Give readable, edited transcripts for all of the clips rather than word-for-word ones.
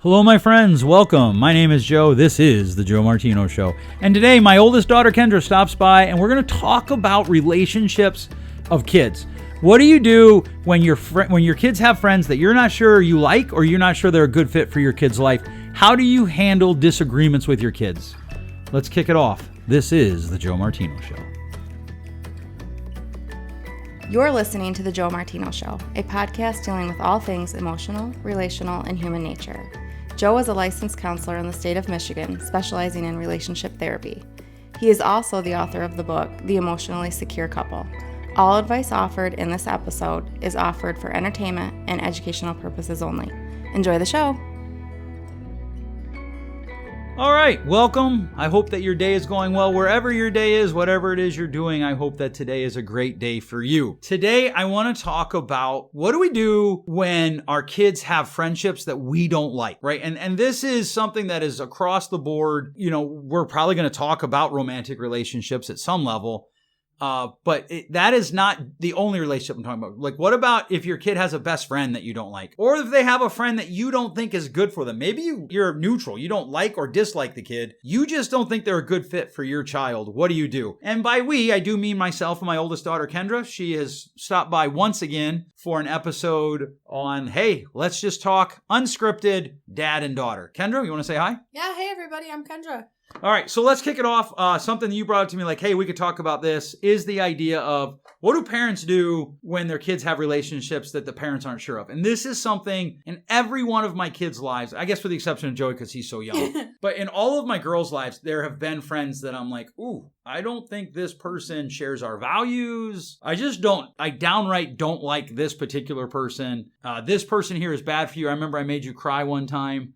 Hello, my friends. Welcome. My name is Joe. This is the Joe Martino Show. And today, my oldest daughter, Kendra, stops by, and we're going to talk about relationships of kids. What do you do when your kids have friends that you're not sure you like or you're not sure they're a good fit for your kid's life? How do you handle disagreements with your kids? Let's kick it off. This is the Joe Martino Show. You're listening to the Joe Martino Show, a podcast dealing with all things emotional, relational, and human nature. Joe is a licensed counselor in the state of Michigan, specializing in relationship therapy. He is also the author of the book, The Emotionally Secure Couple. All advice offered in this episode is offered for entertainment and educational purposes only. Enjoy the show. All right, welcome. I hope that your day is going well wherever your day is, whatever it is you're doing. I hope that today is a great day for you. Today, I want to talk about what do we do when our kids have friendships that we don't like, right? And this is something that is across the board. You know, we're probably going to talk about romantic relationships at some level. But that is not the only relationship I'm talking about. Like, what about if your kid has a best friend that you don't like? Or if they have a friend that you don't think is good for them? Maybe you're neutral. You don't like or dislike the kid. You just don't think they're a good fit for your child. What do you do? And by we, I do mean myself and my oldest daughter, Kendra. She has stopped by once again for an episode on, hey, let's just talk unscripted dad and daughter. Kendra, you want to say hi? Yeah, hey everybody, I'm Kendra. All right, so let's kick it off. Something that you brought up to me like, hey, we could talk about this, is the idea of what do parents do when their kids have relationships that the parents aren't sure of? And this is something in every one of my kids' lives, I guess with the exception of Joey because he's so young, but in all of my girls' lives, there have been friends that I'm like, ooh, I don't think this person shares our values. I downright don't like this particular person. This person here is bad for you. I remember I made you cry one time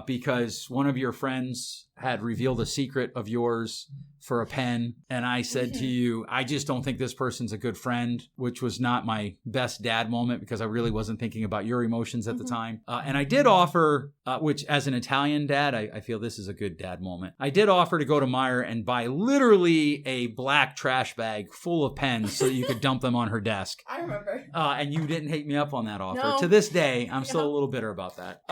because one of your friends had revealed a secret of yours for a pen. And I said to you, I just don't think this person's a good friend, which was not my best dad moment because I really wasn't thinking about your emotions at the time. And I did offer, which as an Italian dad, I feel this is a good dad moment. I did offer to go to Meijer and buy literally a black trash bag full of pens so that you could dump them on her desk. I remember. And you didn't hate me up on that offer. No. To this day, I'm still a little bitter about that.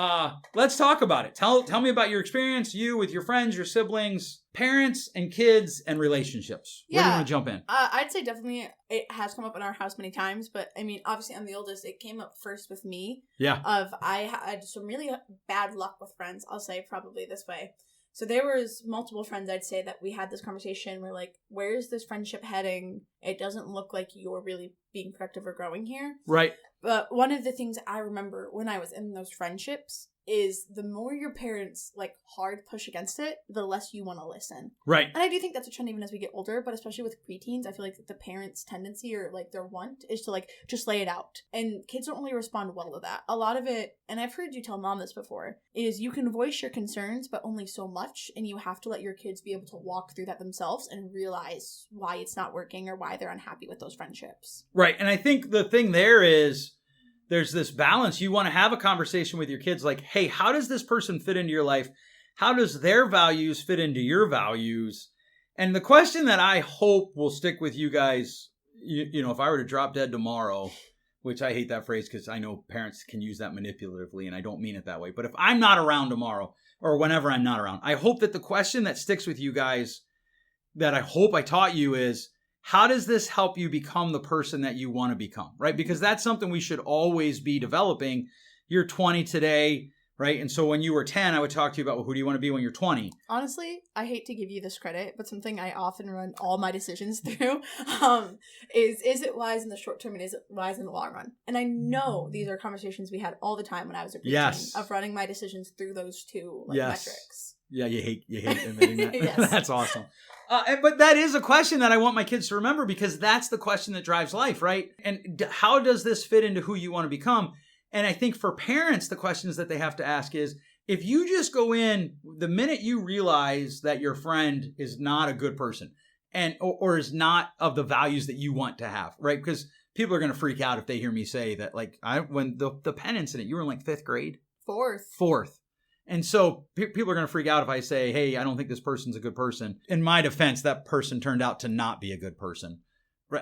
Let's talk about it. Tell me about your experience, you with your friends, your siblings, parents and kids and relationships. Where do you want to jump in? I'd say definitely it has come up in our house many times, but I mean, obviously I'm the oldest. It came up first with me. Yeah. I had some really bad luck with friends, I'll say probably this way. So there was multiple friends, I'd say, that we had this conversation. We're like, where's this friendship heading? It doesn't look like you're really being productive or growing here. Right. But one of the things I remember when I was in those friendships is the more your parents like hard push against it, the less you want to listen. Right. And I do think that's a trend even as we get older, but especially with preteens, I feel like the parents' tendency or like their want is to like just lay it out. And kids don't really respond well to that. A lot of it, and I've heard you tell mom this before, is you can voice your concerns, but only so much. And you have to let your kids be able to walk through that themselves and realize why it's not working or why they're unhappy with those friendships. Right. And I think the thing there is, there's this balance. You want to have a conversation with your kids like, hey, how does this person fit into your life? How does their values fit into your values? And the question that I hope will stick with you guys, you know, if I were to drop dead tomorrow, which I hate that phrase because I know parents can use that manipulatively and I don't mean it that way. But if I'm not around tomorrow or whenever I'm not around, I hope that the question that sticks with you guys that I hope I taught you is, how does this help you become the person that you want to become, right? Because that's something we should always be developing. You're 20 today, right? And so when you were 10, I would talk to you about, well, who do you want to be when you're 20? Honestly, I hate to give you this credit, but something I often run all my decisions through is it wise in the short term and is it wise in the long run? And I know these are conversations we had all the time when I was a preteen of running my decisions through those two metrics. Yeah, you hate admitting that. Yes. That's awesome. But that is a question that I want my kids to remember because that's the question that drives life, right? And how does this fit into who you want to become? And I think for parents, the questions that they have to ask is, if you just go in the minute you realize that your friend is not a good person and or is not of the values that you want to have, right? Because people are going to freak out if they hear me say that, like, when the pen incident, you were in like 5th grade? Fourth. And so people are going to freak out if I say, hey, I don't think this person's a good person. In my defense, that person turned out to not be a good person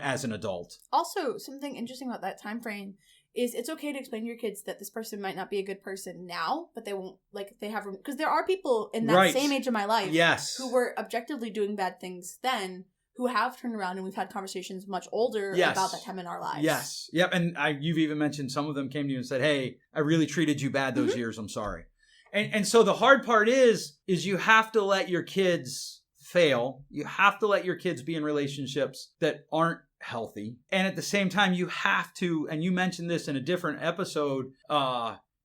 as an adult. Also, something interesting about that time frame is it's okay to explain to your kids that this person might not be a good person now, but they won't, like, they have, because there are people in that same age of my life who were objectively doing bad things then, who have turned around, and we've had conversations much older about that time in our lives. Yes. Yep. And you've even mentioned some of them came to you and said, hey, I really treated you bad those years. I'm sorry. And so the hard part is you have to let your kids fail. You have to let your kids be in relationships that aren't healthy. And at the same time, you have to, and you mentioned this in a different episode,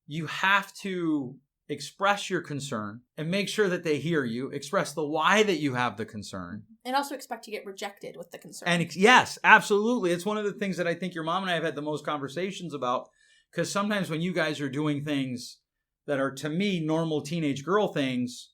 you have to express your concern and make sure that they hear you, express the why that you have the concern. And also expect to get rejected with the concern. And yes, absolutely. It's one of the things that I think your mom and I have had the most conversations about, because sometimes when you guys are doing things that are, to me, normal teenage girl things,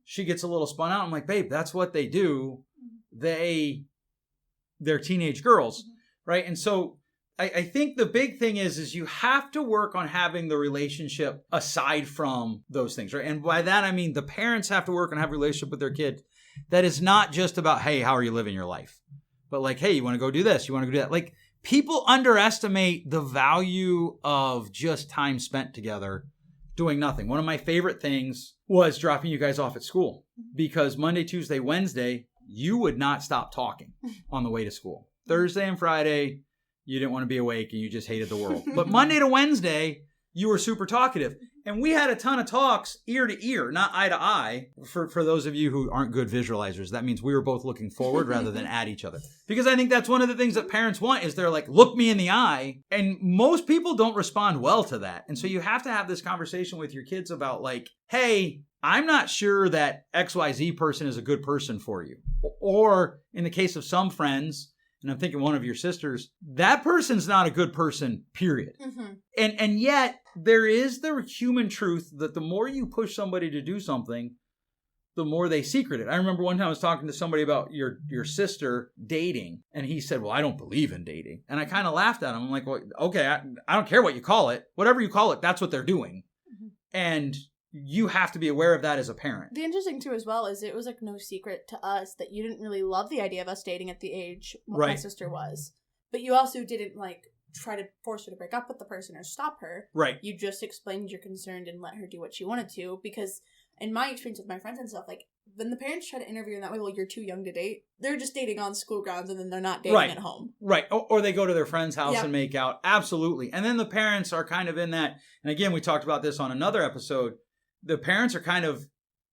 she gets a little spun out. I'm like, babe, that's what they do. They're teenage girls, right? And so I think the big thing is you have to work on having the relationship aside from those things, right? And by that, I mean the parents have to work on having a relationship with their kid that is not just about, hey, how are you living your life? But like, hey, you want to go do this? You want to go do that? Like, people underestimate the value of just time spent together doing nothing. One of my favorite things was dropping you guys off at school, because Monday, Tuesday, Wednesday, you would not stop talking on the way to school. Thursday and Friday, you didn't want to be awake and you just hated the world. But Monday to Wednesday, you were super talkative. And we had a ton of talks ear to ear, not eye to eye. For those of you who aren't good visualizers, that means we were both looking forward rather than at each other. Because I think that's one of the things that parents want, is they're like, look me in the eye. And most people don't respond well to that. And so you have to have this conversation with your kids about like, hey, I'm not sure that XYZ person is a good person for you. Or in the case of some friends, and I'm thinking one of your sisters, that person's not a good person, period. And yet there is the human truth that the more you push somebody to do something, the more they secret it. I remember one time I was talking to somebody about your sister dating, and he said, well, I don't believe in dating. And I kind of laughed at him. I'm like, well, okay, I don't care what you call it. Whatever you call it, that's what they're doing. And you have to be aware of that as a parent. The interesting too as well is it was like no secret to us that you didn't really love the idea of us dating at the age my sister was. But you also didn't like try to force her to break up with the person or stop her. Right. You just explained your concern and let her do what she wanted to, because in my experience with my friends and stuff, like when the parents try to interview in that way, well, you're too young to date, they're just dating on school grounds and then they're not dating at home. Right. Or they go to their friend's house and make out. Absolutely. And then the parents are kind of in that. And again, we talked about this on another episode. The parents are kind of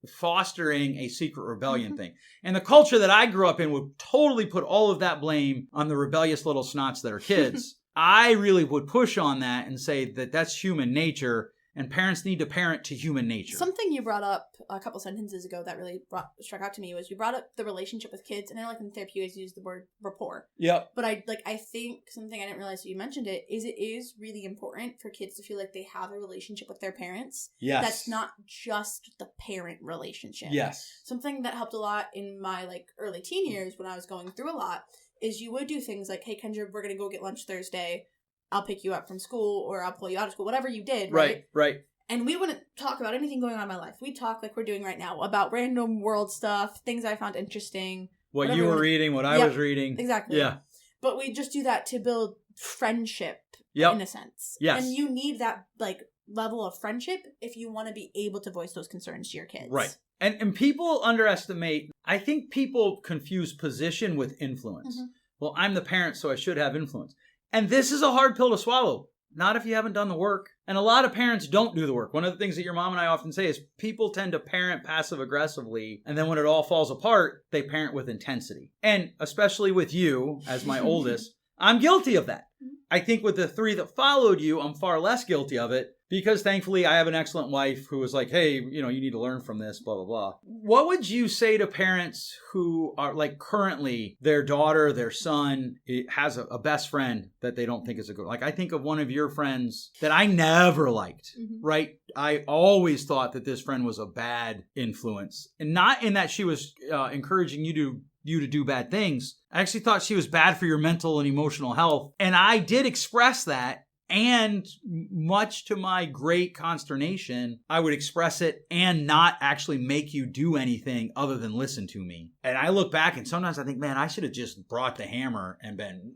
fostering a secret rebellion thing. And the culture that I grew up in would totally put all of that blame on the rebellious little snots that are kids. I really would push on that and say that that's human nature, and parents need to parent to human nature. Something you brought up a couple sentences ago that really struck out to me was you brought up the relationship with kids, and I know like in therapy you guys use the word rapport. Yep. But I think something I didn't realize that you mentioned it is really important for kids to feel like they have a relationship with their parents. Yes. That's not just the parent relationship. Yes. Something that helped a lot in my like early teen years when I was going through a lot is you would do things like, hey Kendra, we're gonna go get lunch Thursday. I'll pick you up from school, or I'll pull you out of school, whatever you did, right? Right. And we wouldn't talk about anything going on in my life. We'd talk like we're doing right now about random world stuff, things I found interesting. What you were reading, what I was reading. Exactly. Yeah. But we just do that to build friendship, in a sense. Yes. And you need that like level of friendship if you want to be able to voice those concerns to your kids. Right. And people underestimate, I think people confuse position with influence. Well, I'm the parent, so I should have influence. And this is a hard pill to swallow. Not if you haven't done the work. And a lot of parents don't do the work. One of the things that your mom and I often say is people tend to parent passive aggressively. And then when it all falls apart, they parent with intensity. And especially with you, as my oldest, I'm guilty of that. I think with the three that followed you, I'm far less guilty of it. Because thankfully, I have an excellent wife who was like, hey, you need to learn from this, blah, blah, blah. What would you say to parents who are like currently their daughter, their son has a best friend that they don't think is a good, like I think of one of your friends that I never liked, right? I always thought that this friend was a bad influence, and not in that she was encouraging you to do bad things. I actually thought she was bad for your mental and emotional health. And I did express that. And much to my great consternation, I would express it and not actually make you do anything other than listen to me. And I look back and sometimes I think, man, I should have just brought the hammer and been,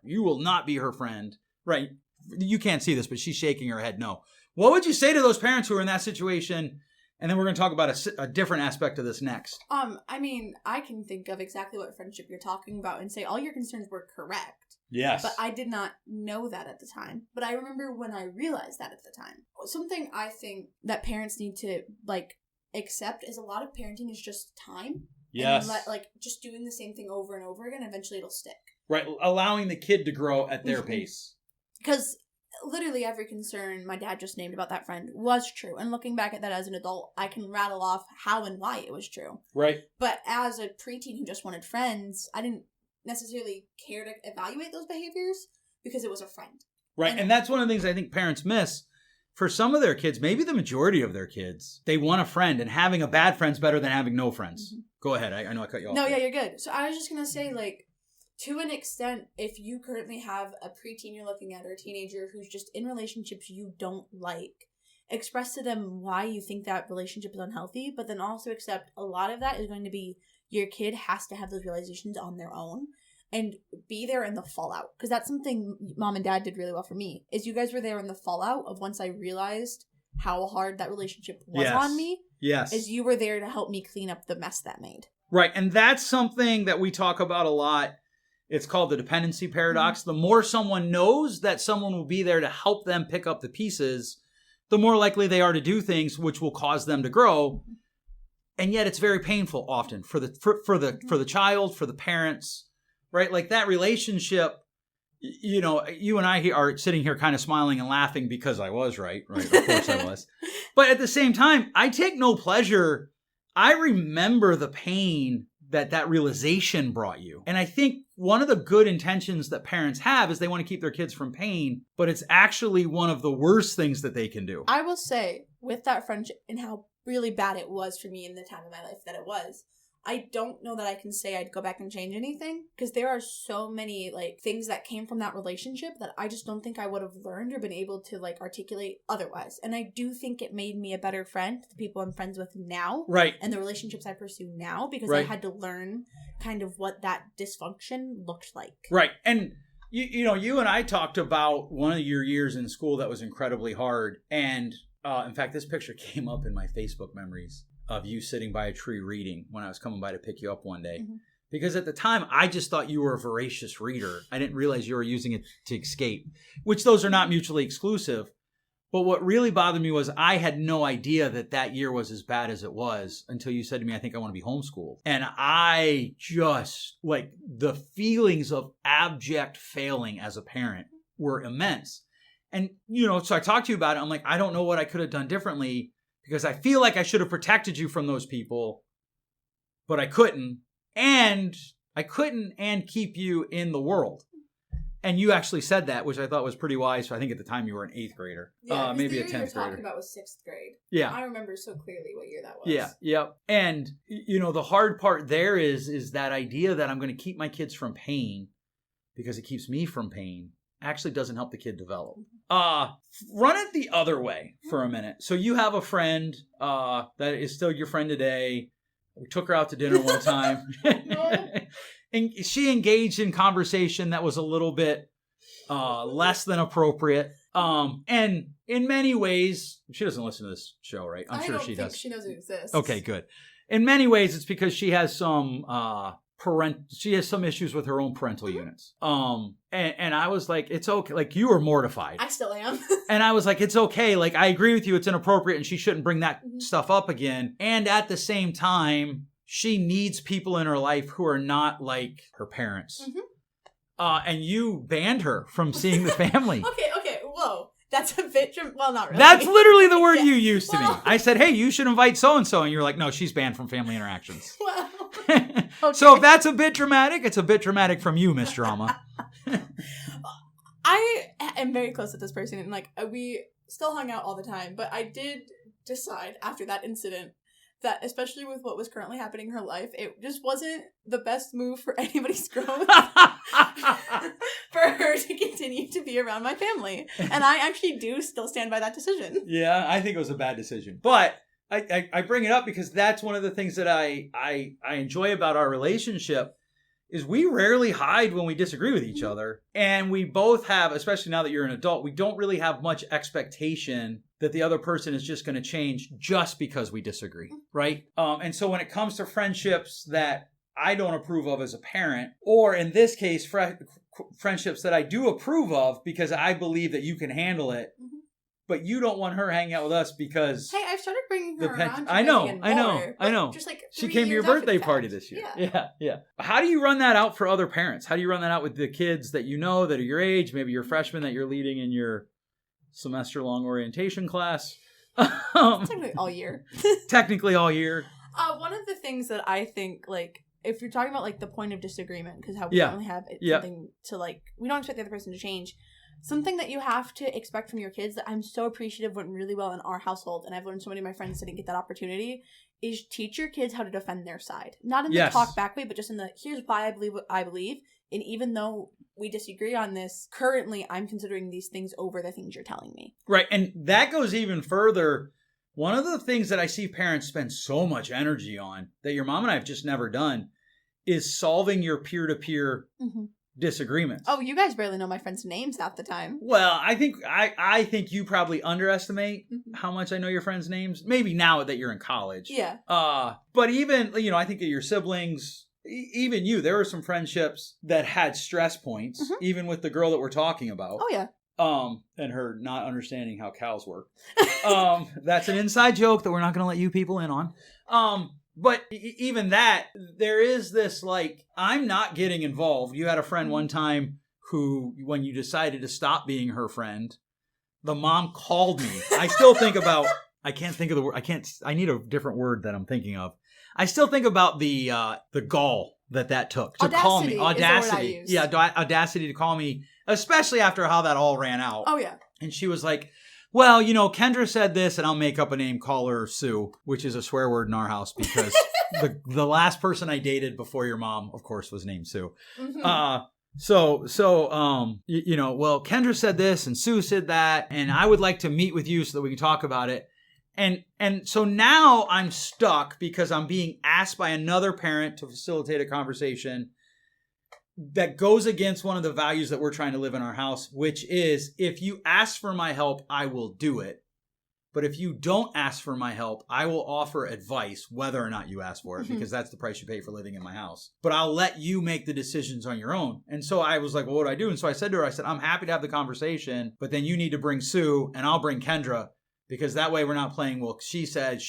you will not be her friend. Right. you can't see this, but she's shaking her head no. What would you say to those parents who are in that situation? And then we're going to talk about a different aspect of this next. I mean, I can think of exactly what friendship you're talking about and say all your concerns were correct. Yes. But I did not know that at the time. But I remember when I realized that at the time. Something I think that parents need to, accept is a lot of parenting is just time. Yes. And just doing the same thing over and over again, eventually it'll stick. Right. Allowing the kid to grow at their pace. Because literally every concern my dad just named about that friend was true. And looking back at that as an adult, I can rattle off how and why it was true. Right. But as a preteen who just wanted friends, I didn't necessarily care to evaluate those behaviors because it was a friend. Right. And that's one of the things I think parents miss. For some of their kids, maybe the majority of their kids, they want a friend, and having a bad friend's better than having no friends. Mm-hmm. Go ahead. I know I cut you off. No, yeah, you're good. So I was just going to say, to an extent, if you currently have a preteen you're looking at or a teenager who's just in relationships you don't like, express to them why you think that relationship is unhealthy, but then also accept a lot of that is going to be your kid has to have those realizations on their own and be there in the fallout. Because that's something mom and dad did really well for me, is you guys were there in the fallout of once I realized how hard that relationship was on me. Yes. Is you were there to help me clean up the mess that made. Right. And that's something that we talk about a lot. It's called the dependency paradox. Mm-hmm. The more someone knows that someone will be there to help them pick up the pieces, the more likely they are to do things which will cause them to grow. And yet it's very painful often for the child, for the parents, right? Like that relationship, you and I are sitting here kind of smiling and laughing because I was right? Of course I was. But at the same time, I take no pleasure. I remember the pain that realization brought you. And I think one of the good intentions that parents have is they want to keep their kids from pain, but it's actually one of the worst things that they can do. I will say, with that friendship and how really bad it was for me in the time of my life that it was, I don't know that I can say I'd go back and change anything, because there are so many things that came from that relationship that I just don't think I would have learned or been able to articulate otherwise. And I do think it made me a better friend to the people I'm friends with now. Right. And the relationships I pursue now, because right. I had to learn kind of what that dysfunction looked like. Right. And you and I talked about one of your years in school that was incredibly hard. And in fact, this picture came up in my Facebook memories of you sitting by a tree reading when I was coming by to pick you up one day. Mm-hmm. Because at the time, I just thought you were a voracious reader. I didn't realize you were using it to escape, which those are not mutually exclusive. But what really bothered me was I had no idea that year was as bad as it was until you said to me, I think I want to be homeschooled. And I just, the feelings of abject failing as a parent were immense. And, so I talked to you about it. I'm like, I don't know what I could have done differently, because I feel like I should have protected you from those people, but I couldn't. And I couldn't and keep you in the world. And you actually said that, which I thought was pretty wise. So I think at the time you were an 8th grader. Yeah, maybe a 10th grader. grader. Talking about was 6th grade. Yeah. I remember so clearly what year that was. Yeah, yeah. And, the hard part there is that idea that I'm going to keep my kids from pain because it keeps me from pain actually doesn't help the kid develop. Run it the other way for a minute. So you have a friend that is still your friend today. We took her out to dinner one time. And she engaged in conversation that was a little bit less than appropriate. And in many ways, she doesn't listen to this show, right? I'm sure she does. I don't think she knows it exists. Okay, good. In many ways, it's because she has some issues with her own parental units. And I was like, it's okay. You were mortified. I still am. And I was like, it's okay. I agree with you. It's inappropriate and she shouldn't bring that stuff up again. And at the same time, she needs people in her life who are not like her parents. Mm-hmm. And you banned her from seeing the family. Okay. Whoa. That's a bit, well, not really. That's literally the word you used to me. I said, hey, you should invite so-and-so. And you're like, no, she's banned from family interactions. Wow. Okay. So if that's a bit dramatic, it's a bit dramatic from you, Miss Drama. I am very close with this person. And we still hung out all the time. But I did decide after that incident that, especially with what was currently happening in her life, it just wasn't the best move for anybody's growth for her to continue to be around my family. And I actually do still stand by that decision. Yeah, I think it was a bad decision. But I bring it up because that's one of the things that I enjoy about our relationship is we rarely hide when we disagree with each other. And we both have, especially now that you're an adult, we don't really have much expectation that the other person is just going to change just because we disagree, right? And so when it comes to friendships that I don't approve of as a parent, or in this case, friendships that I do approve of because I believe that you can handle it, but you don't want her hanging out with us because... Hey, I've started bringing her around. I know. Just like she came to your birthday party this year. Yeah. How do you run that out for other parents? How do you run that out with the kids that you know that are your age, maybe your freshmen that you're leading in your semester-long orientation class? Technically all year. One of the things that I think, like, if you're talking about, like, the point of disagreement, because how we don't really have something to, like, we don't expect the other person to change. Something that you have to expect from your kids that I'm so appreciative went really well in our household, and I've learned so many of my friends didn't get that opportunity, is teach your kids how to defend their side. Not in the talk back way, but just in the, here's why I believe what I believe, and even though we disagree on this, currently I'm considering these things over the things you're telling me. Right, and that goes even further. One of the things that I see parents spend so much energy on that your mom and I have just never done is solving your peer-to-peer disagreements. Oh, you guys barely know my friends' names half the time. Well, I think you probably underestimate how much I know your friends' names. Maybe now that you're in college. Yeah. But even, I think of your siblings, even you, there were some friendships that had stress points, even with the girl that we're talking about. Oh, yeah. And her not understanding how cows work. That's an inside joke that we're not going to let you people in on. But even that, there is this, like, I'm not getting involved. You had a friend one time who, when you decided to stop being her friend, the mom called me. I still think about, I can't think of the word. I need a different word that I'm thinking of. I still think about the gall that took to call me. Audacity. Yeah, audacity to call me, especially after how that all ran out. Oh, yeah. And she was like, well, Kendra said this, and I'll make up a name, call her Sue, which is a swear word in our house because the last person I dated before your mom, of course, was named Sue. Well, Kendra said this and Sue said that, and I would like to meet with you so that we can talk about it. And so now I'm stuck because I'm being asked by another parent to facilitate a conversation that goes against one of the values that we're trying to live in our house, which is, if you ask for my help, I will do it. But if you don't ask for my help, I will offer advice whether or not you ask for it, because that's the price you pay for living in my house. But I'll let you make the decisions on your own. And so I was like, well, what do I do? And so I said to her, I'm happy to have the conversation, but then you need to bring Sue and I'll bring Kendra, because that way we're not playing, well, she said,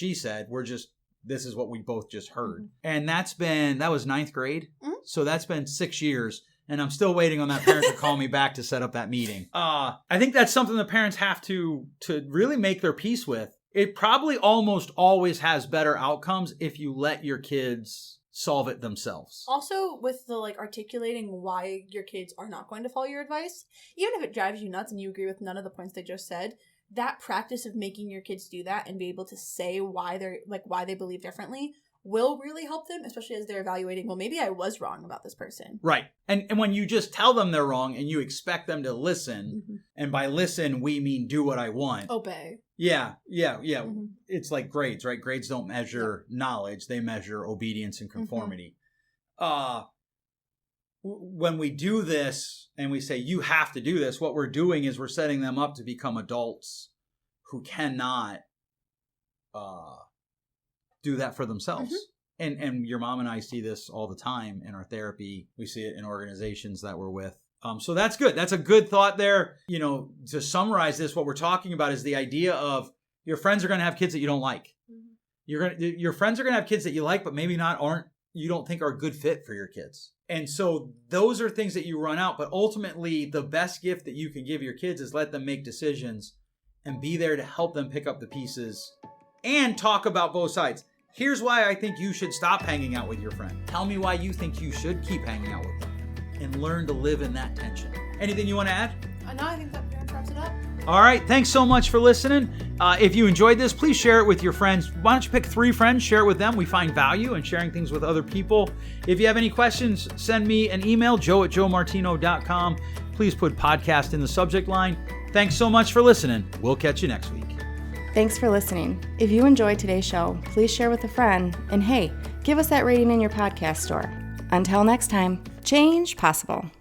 we're just, this is what we both just heard. And that was 9th grade. So that's been 6 years. And I'm still waiting on that parent to call me back to set up that meeting. I think that's something the parents have to really make their peace with. It probably almost always has better outcomes if you let your kids solve it themselves. Also, with the articulating why your kids are not going to follow your advice, even if it drives you nuts and you agree with none of the points they just said, that practice of making your kids do that and be able to say why they believe differently will really help them, especially as they're evaluating, well, maybe I was wrong about this person. Right. And when you just tell them they're wrong and you expect them to listen, and by listen, we mean do what I want. Obey. Yeah. It's like grades, right? Grades don't measure knowledge. They measure obedience and conformity. When we do this and we say, you have to do this, what we're doing is we're setting them up to become adults who cannot do that for themselves. And your mom and I see this all the time in our therapy. We see it in organizations that we're with. So that's good. That's a good thought there. To summarize this, what we're talking about is the idea of your friends are going to have kids that you don't like. Your friends are going to have kids that you like, but maybe you don't think are a good fit for your kids. And so those are things that you run out. But ultimately, the best gift that you can give your kids is let them make decisions and be there to help them pick up the pieces and talk about both sides. Here's why I think you should stop hanging out with your friend. Tell me why you think you should keep hanging out with them, and learn to live in that tension. Anything you want to add? No, I think that wraps it up. All right. Thanks so much for listening. If you enjoyed this, please share it with your friends. Why don't you pick 3 friends, share it with them. We find value in sharing things with other people. If you have any questions, send me an email, joe@joemartino.com. Please put podcast in the subject line. Thanks so much for listening. We'll catch you next week. Thanks for listening. If you enjoyed today's show, please share with a friend. And hey, give us that rating in your podcast store. Until next time. Change possible.